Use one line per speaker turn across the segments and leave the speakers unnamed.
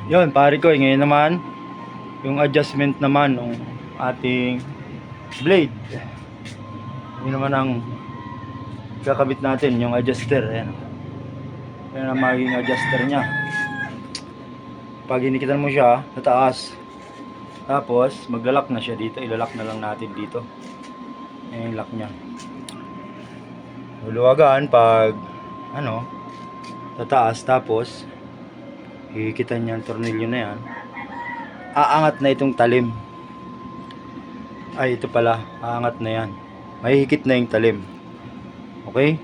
Yun, pare ko, ngayon naman yung adjustment naman ng ating blade. Yun naman ang kakabit natin, yung adjuster. Ayan. Yan ang magiging adjuster nya. Pag inikitan mo siya sa taas, tapos maglalak na siya dito, ilalak na lang natin dito. Ayan yung lock nya. Luluwagan pag sa taas, tapos hikitan niya ang tornilyo na yan. Aangat na itong talim. Ay, ito pala, aangat na yan. Mahihikit na yung talim. Okay?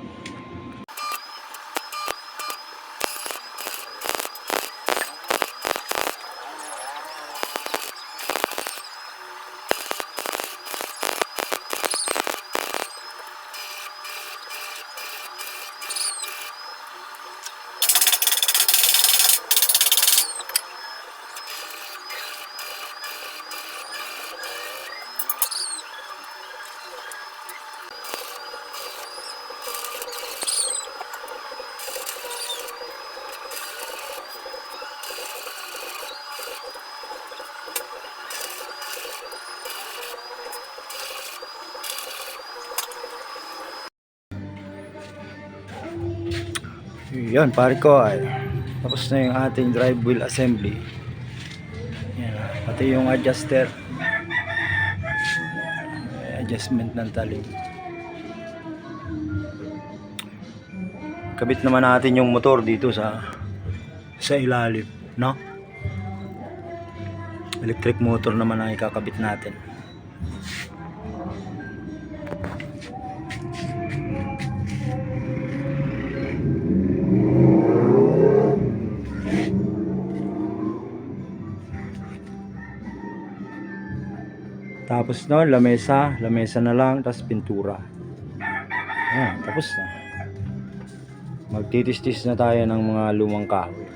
Yan, pare ko, ay tapos na yung ating drive wheel assembly. Yan, pati yung adjuster, adjustment ng talim. Kabit naman natin yung motor dito sa ilalim, no? Electric motor naman ang ikakabit natin. Tapos no, lamesa na lang, tapos pintura. Ayan, tapos na. Magtitis-tis na tayo ng mga lumang kahoy.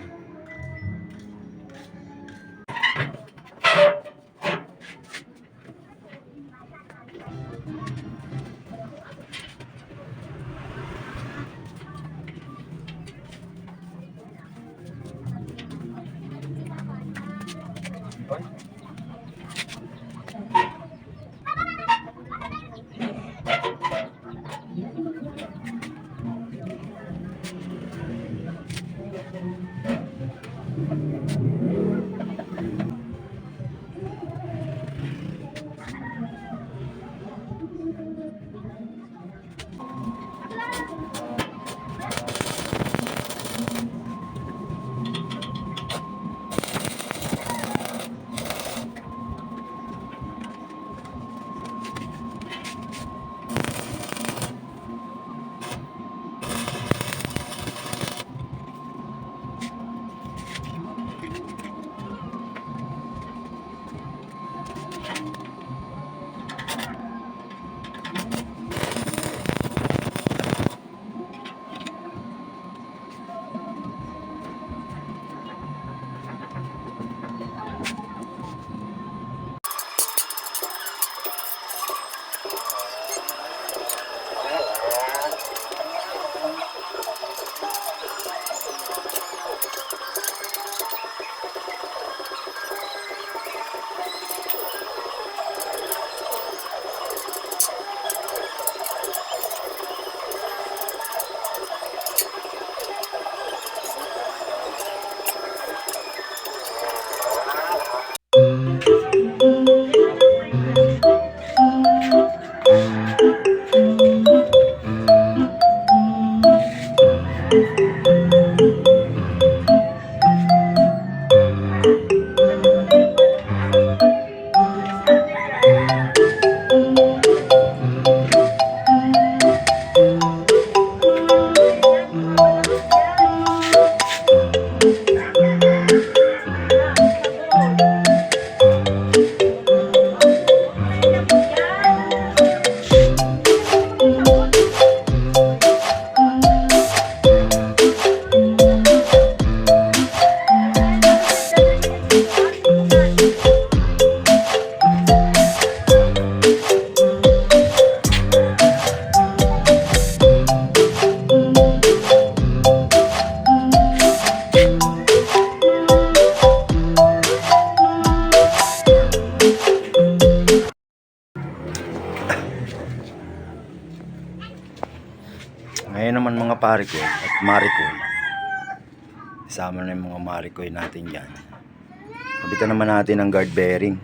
Parikoy at Marikoy. Isama na yung mga Marikoy natin dyan. Kabitan naman natin ang guard bearing.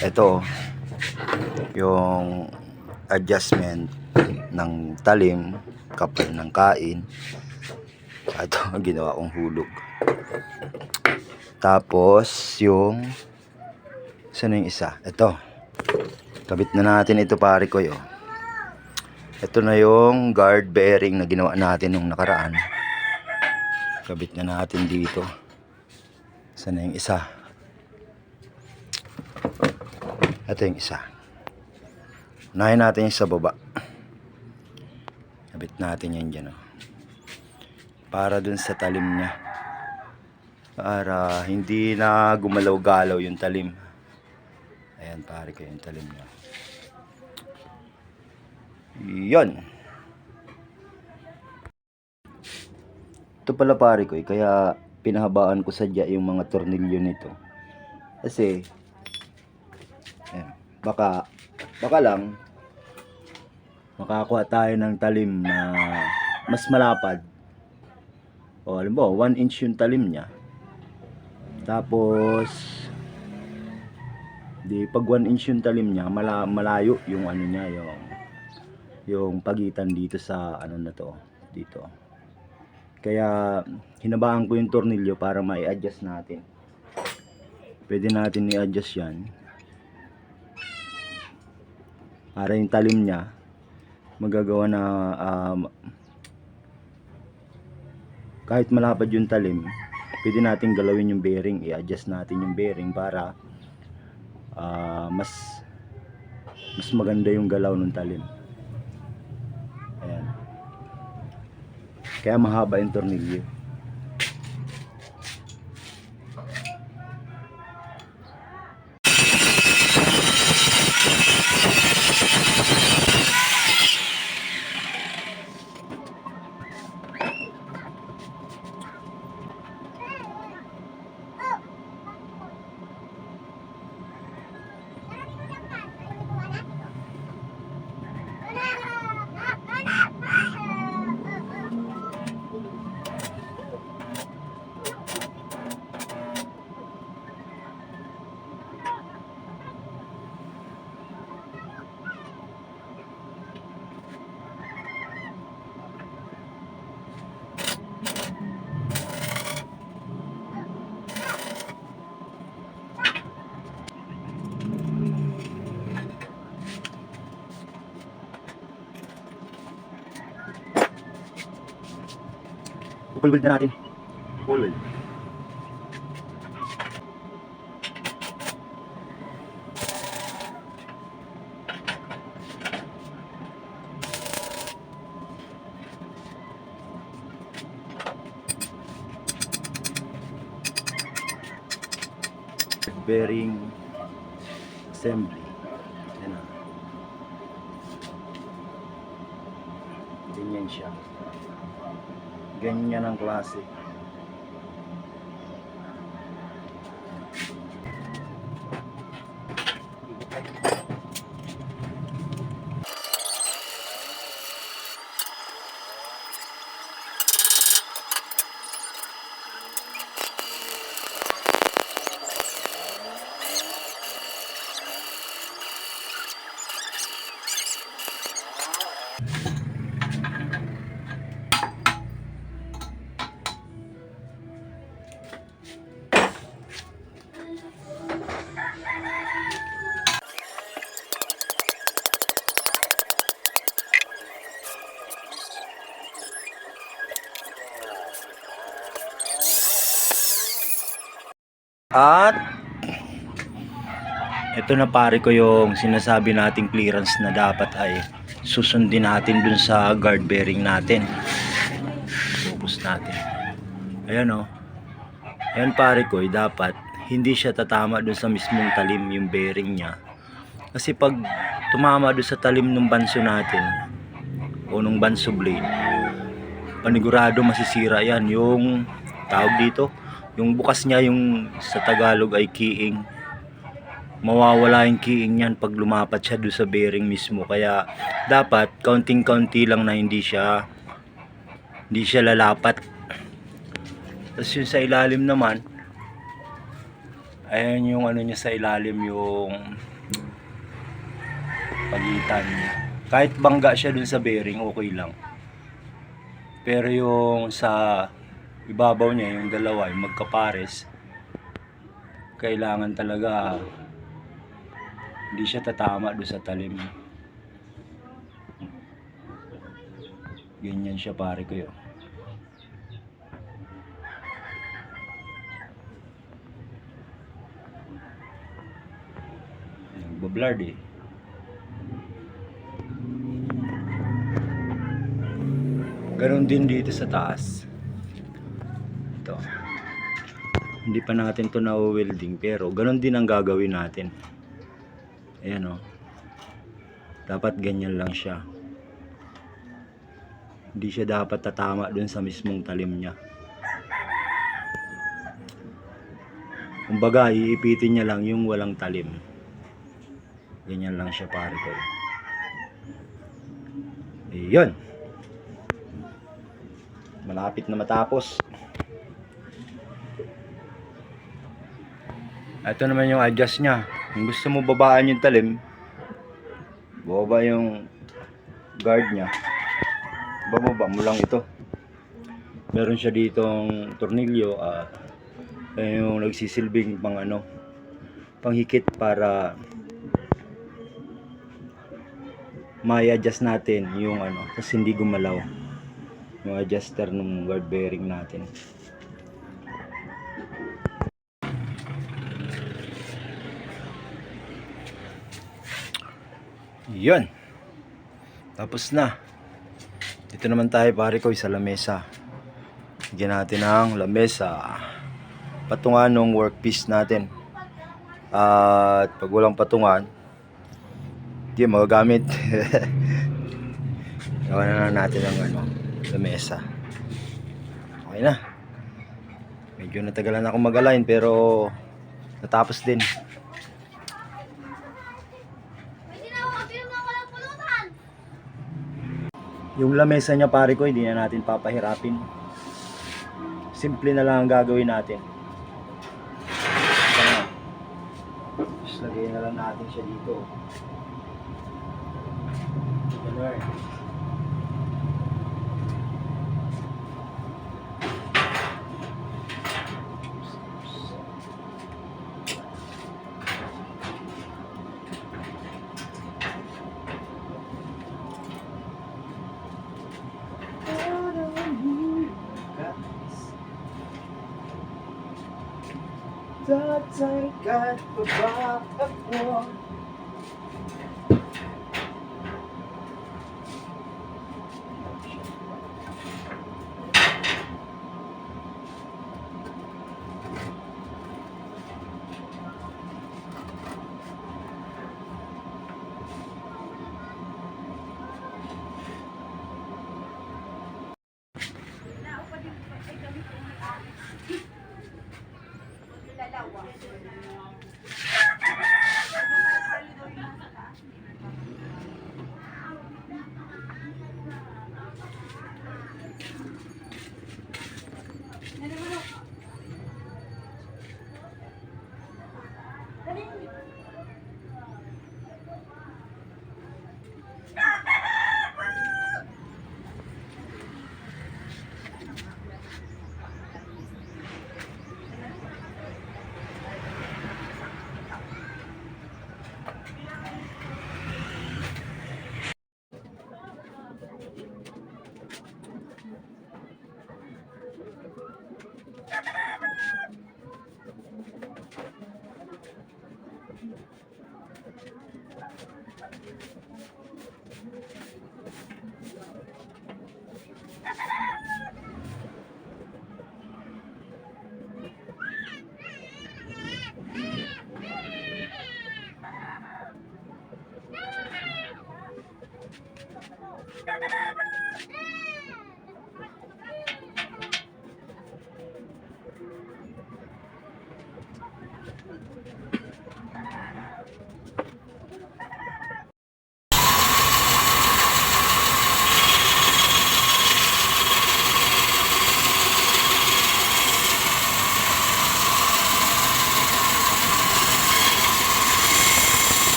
Ito yung adjustment ng talim, kapal ng kain. Ito ginawa kong hulog. Tapos yung saan yung isa? Ito. Kabit na natin ito, Parikoy, oh. Ito na yung guard bearing na ginawa natin nung nakaraan. Kabit na natin dito. Saan na yung isa? Ito yung isa. Unahin natin yung sa baba. Kabit natin yan dyan, oh. Para dun sa talim niya. Para hindi na gumalaw-galaw yung talim. Ayan, Parikoy, yung talim niya. Yun. Ito pala, Parikoy, kaya pinahabaan ko sadya yung mga tornilyo nito. Kasi ayan, baka lang makakuha tayo ng talim na mas malapad. O alam mo, 1 inch yung talim niya. Tapos pag 1 inch yung talim niya, malayo yung ano niya, yung pagitan dito sa ano na to, dito. Kaya hinabaan ko yung tornilyo para mai-adjust natin. Pwede natin i-adjust yan para yung talim niya magagawa na kahit malapad yung talim, pwede natin galawin yung bearing, i-adjust natin yung bearing para mas maganda yung galaw ng talim. Ayan. Kaya mahaba yung tornilyo. Pupulbid na natin. Pulbid. Bearing assembly. Ayan. Ganyan siya. Ganyan ang klase. At ito na, Parikoy, yung sinasabi nating clearance na dapat ay susundin natin dun sa guard bearing natin. Focus natin. Ayan, oh. Ayan, Parikoy, dapat hindi siya tatama dun sa mismong talim yung bearing niya. Kasi pag tumama dun sa talim ng banso natin o nung banso blade, panigurado masisira yan. Yung tawag dito, yung bukas niya, yung sa Tagalog ay keying. mawawala yung keying niyan pag lumapat siya doon sa bearing mismo. Kaya dapat kaunting-kaunti lang na hindi siya lalapat. Tapos yung sa ilalim naman, ayan yung ano niya sa ilalim, yung pagitan. Kahit bangga siya dun sa bearing, okay lang. Pero yung sa ibabaw niya, yung dalawa, yung magkapares, kailangan talaga hindi siya tatama dun sa talim. Ganyan siya, pare ko yun. Nagbablard eh. Ganon din dito sa taas. Ito. Hindi pa natin to na-welding, pero ganon din ang gagawin natin. Ayan o. Dapat ganyan lang siya. Hindi siya dapat tatama dun sa mismong talim niya. Kumbaga, iipitin niya lang yung walang talim. Ganyan lang siya, pare ko. Ayun. Malapit na matapos. Ito naman yung adjust niya. Kung gusto mo babaan yung talim, bababa yung guard niya, bababa mo lang ito. Meron siya ditong tornilyo at yung nagsisilbing pang ano, panghikit para ma-adjust natin yung ano, kasi hindi gumalaw yung adjuster ng guard bearing natin. Yun, tapos na. Dito naman tayo, pare ko, sa lamesa. Bigyan natin ng lamesa, patungan ng workpiece natin. At pag walang patungan, hindi magagamit. Gawa na natin ng ano, lamesa. Okay na. Medyo natagalan ako mag-align, pero natapos din. Yung lamesa niya, pare ko, hindi na natin papahirapin. Simple na lang ang gagawin natin. Just lagay na lang natin siya dito. Ganun. Tatangkat pa ba ako?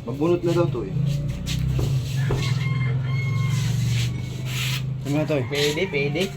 Magbunot na daw to eh.
Ano to eh?
Pwede.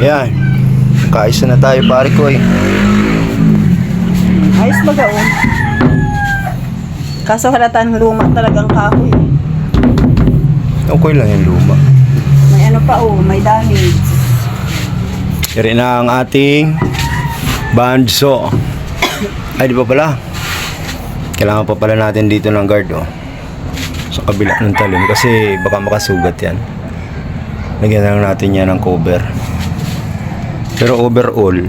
Yan. Kaisa na tayo pare ko eh.
Ayos baga oh. Kaso halatan luma talagang kahoy.
Okay lang yung luma.
May ano pa oh, may damage.
Yari na ang ating bandso. Ay di pa pala. Kailangan pa pala natin dito ng guard oh. Sa kabila ng talim kasi baka makasugat yan. Lagyan na lang natin yan ng cover. Pero overall,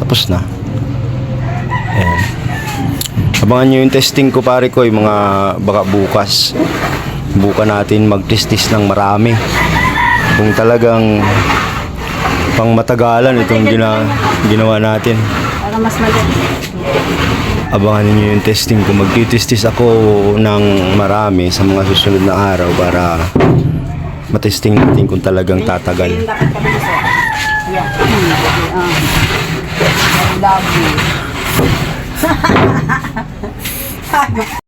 tapos na. Ayan. Abangan nyo yung testing ko pare ko, yung mga baka bukas. Buka natin magtistis ng marami. Kung talagang pang matagalan itong ginawa natin.
Para mas maganda.
Abangan niyo yung testing ko. Magtitistis ako ng marami sa mga susunod na araw para matesting natin kung talagang tatagal.
Yung dapat kami sa. Yeah. I love you.